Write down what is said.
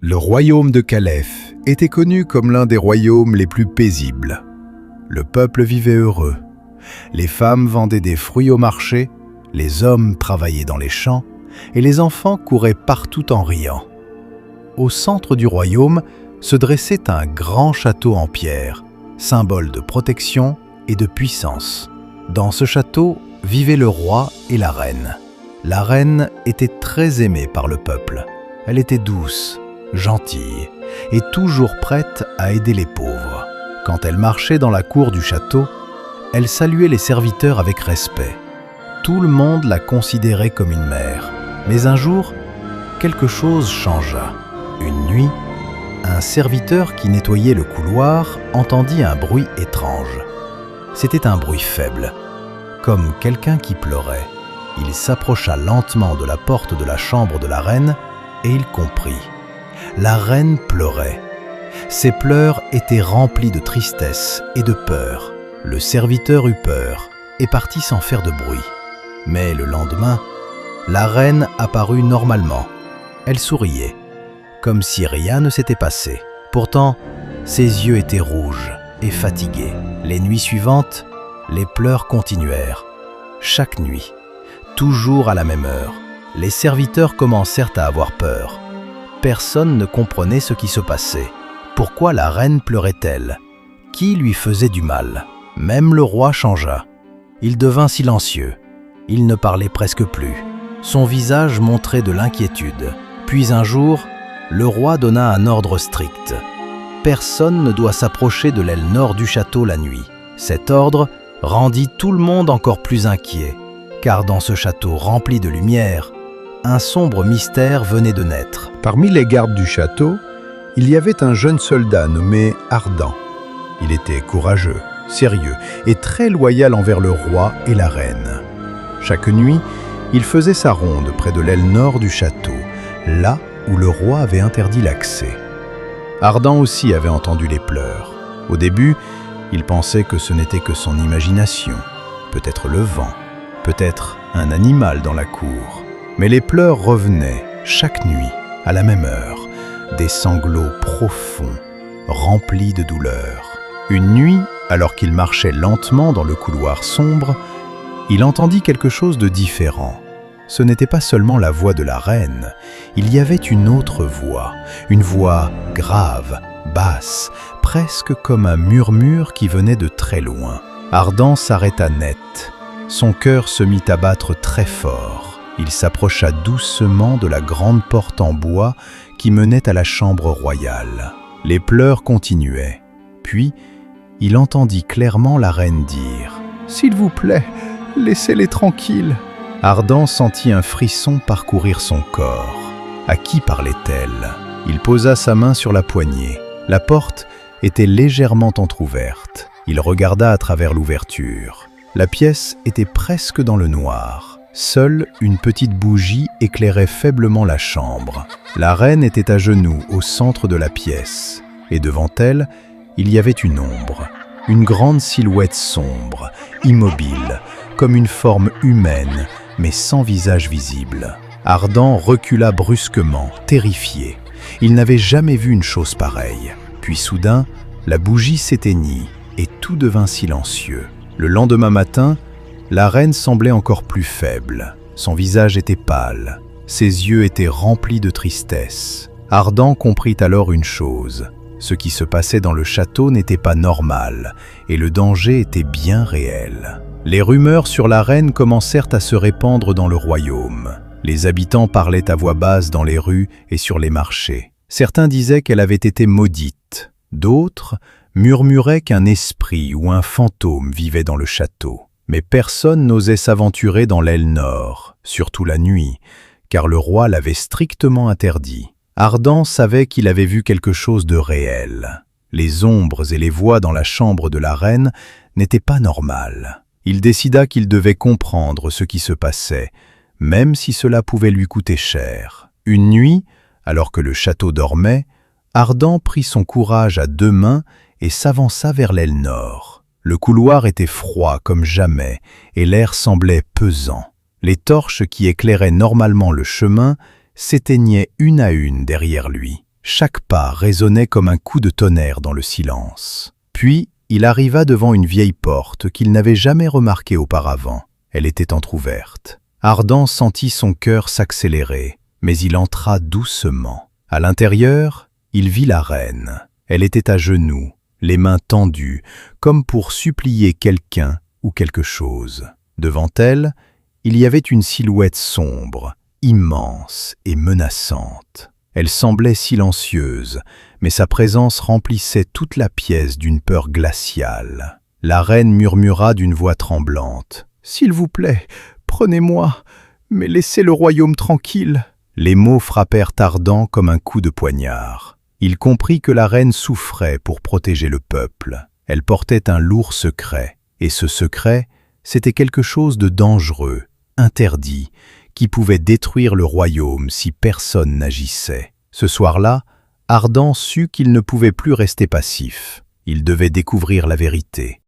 Le royaume de Khalef était connu comme l'un des royaumes les plus paisibles. Le peuple vivait heureux. Les femmes vendaient des fruits au marché, les hommes travaillaient dans les champs et les enfants couraient partout en riant. Au centre du royaume se dressait un grand château en pierre, symbole de protection et de puissance. Dans ce château vivaient le roi et la reine. La reine était très aimée par le peuple. Elle était douce, gentille et toujours prête à aider les pauvres. Quand elle marchait dans la cour du château, elle saluait les serviteurs avec respect. Tout le monde la considérait comme une mère. Mais un jour, quelque chose changea. Une nuit, un serviteur qui nettoyait le couloir entendit un bruit étrange. C'était un bruit faible, comme quelqu'un qui pleurait. Il s'approcha lentement de la porte de la chambre de la reine et il comprit. La reine pleurait. Ses pleurs étaient remplis de tristesse et de peur. Le serviteur eut peur et partit sans faire de bruit. Mais le lendemain, la reine apparut normalement. Elle souriait, comme si rien ne s'était passé. Pourtant, ses yeux étaient rouges et fatigués. Les nuits suivantes, les pleurs continuèrent. Chaque nuit, toujours à la même heure, les serviteurs commencèrent à avoir peur. Personne ne comprenait ce qui se passait. Pourquoi la reine pleurait-elle? Qui lui faisait du mal? Même le roi changea. Il devint silencieux. Il ne parlait presque plus. Son visage montrait de l'inquiétude. Puis un jour, le roi donna un ordre strict. Personne ne doit s'approcher de l'aile nord du château la nuit. Cet ordre rendit tout le monde encore plus inquiet, car dans ce château rempli de lumière, un sombre mystère venait de naître. Parmi les gardes du château, il y avait un jeune soldat nommé Ardan. Il était courageux, sérieux et très loyal envers le roi et la reine. Chaque nuit, il faisait sa ronde près de l'aile nord du château, là où le roi avait interdit l'accès. Ardan aussi avait entendu les pleurs. Au début, il pensait que ce n'était que son imagination, peut-être le vent, peut-être un animal dans la cour. Mais les pleurs revenaient chaque nuit, à la même heure, des sanglots profonds, remplis de douleur. Une nuit, alors qu'il marchait lentement dans le couloir sombre, il entendit quelque chose de différent. Ce n'était pas seulement la voix de la reine, il y avait une autre voix, une voix grave, basse, presque comme un murmure qui venait de très loin. Ardan s'arrêta net. Son cœur se mit à battre très fort. Il s'approcha doucement de la grande porte en bois qui menait à la chambre royale. Les pleurs continuaient. Puis, il entendit clairement la reine dire « S'il vous plaît, laissez-les tranquilles !» Ardan sentit un frisson parcourir son corps. À qui parlait-elle? Il posa sa main sur la poignée. La porte était légèrement entr'ouverte. Il regarda à travers l'ouverture. La pièce était presque dans le noir. Seule une petite bougie éclairait faiblement la chambre. La reine était à genoux au centre de la pièce. Et devant elle, il y avait une ombre. Une grande silhouette sombre, immobile, comme une forme humaine, mais sans visage visible. Ardan recula brusquement, terrifié. Il n'avait jamais vu une chose pareille. Puis soudain, la bougie s'éteignit et tout devint silencieux. Le lendemain matin, la reine semblait encore plus faible. Son visage était pâle. Ses yeux étaient remplis de tristesse. Ardan comprit alors une chose. Ce qui se passait dans le château n'était pas normal et le danger était bien réel. Les rumeurs sur la reine commencèrent à se répandre dans le royaume. Les habitants parlaient à voix basse dans les rues et sur les marchés. Certains disaient qu'elle avait été maudite. D'autres murmuraient qu'un esprit ou un fantôme vivait dans le château. Mais personne n'osait s'aventurer dans l'aile nord, surtout la nuit, car le roi l'avait strictement interdit. Ardan savait qu'il avait vu quelque chose de réel. Les ombres et les voix dans la chambre de la reine n'étaient pas normales. Il décida qu'il devait comprendre ce qui se passait, même si cela pouvait lui coûter cher. Une nuit, alors que le château dormait, Ardan prit son courage à deux mains et s'avança vers l'aile nord. Le couloir était froid comme jamais et l'air semblait pesant. Les torches qui éclairaient normalement le chemin s'éteignaient une à une derrière lui. Chaque pas résonnait comme un coup de tonnerre dans le silence. Puis, il arriva devant une vieille porte qu'il n'avait jamais remarquée auparavant. Elle était entr'ouverte. Ardan sentit son cœur s'accélérer, mais il entra doucement. À l'intérieur, il vit la reine. Elle était à genoux, les mains tendues, comme pour supplier quelqu'un ou quelque chose. Devant elle, il y avait une silhouette sombre, immense et menaçante. Elle semblait silencieuse, mais sa présence remplissait toute la pièce d'une peur glaciale. La reine murmura d'une voix tremblante. « S'il vous plaît, prenez-moi, mais laissez le royaume tranquille. » Les mots frappèrent Ardan comme un coup de poignard. Il comprit que la reine souffrait pour protéger le peuple. Elle portait un lourd secret, et ce secret, c'était quelque chose de dangereux, interdit, qui pouvait détruire le royaume si personne n'agissait. Ce soir-là, Ardan sut qu'il ne pouvait plus rester passif. Il devait découvrir la vérité.